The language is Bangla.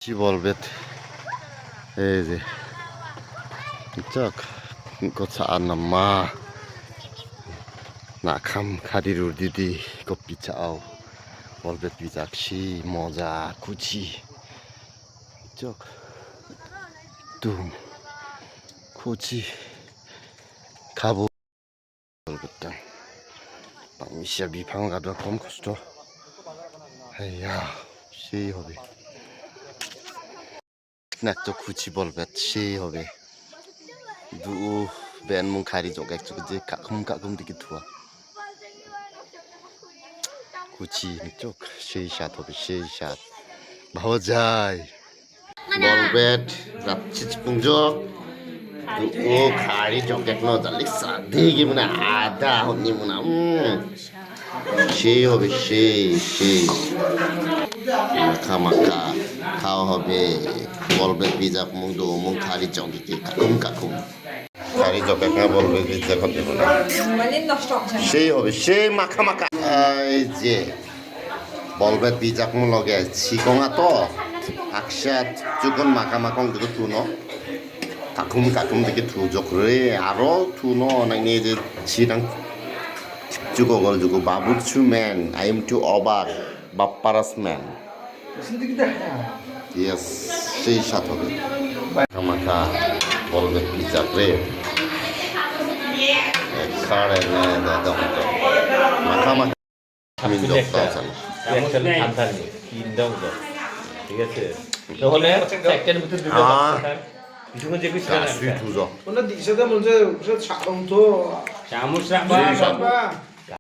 কি বলবে এই যে চক কথা nama nakam khadirur didi kopi chao bolbet bijakshi moja kuci cok tum kuci খাবো bolbetang bangmisya bifang gado kom kosto heya সেই হবে না তো কুচি bolbet সেই হবে দু বেন মুং খারি জগ একচুক যে কাকুম দিকে ধোয়া কুচি চোখ সেই সাত হবে সেই সাত ভাবা যায় bolbet যাচ্ছি পুঞ্জক ও খারি জগ এক ন জালি সাধে কি মানে আদা হনি মনা সেই হবে সেই মাখা মাখা খাওয়া হবে bolbet bijak mung do mung খারি জগ দিকে কাকুম খারি জগ এক না bolbet bijak হতে না সেই হবে সেই মাখা মাখা এই যে bolbet bijak mung লগে সিকঙা তো আকসাত যখন মাখা মাখং দিকে তুনো কাকুম দিকে থু জকরে আরো থুনো নাইনি যে সিরাং जुगोगल जुगो बाबुचु मैन आई एम टू अबाक बाप्पारास मैन यस সেই সাথ হবে মাখা bolbet bijak রে খাড়ে না দাদা মাখা মাখা আমি দক্তা আছেন অ্যাকচুয়ালি ঠান্ডা নেই কিনদাও তো ঠিক আছে তাহলে একটার ভিতর দুটো কথা 이쪽은 제그 시간 수위 두죠 오늘 이세대 문제 그래서 자동도 자무스라 봐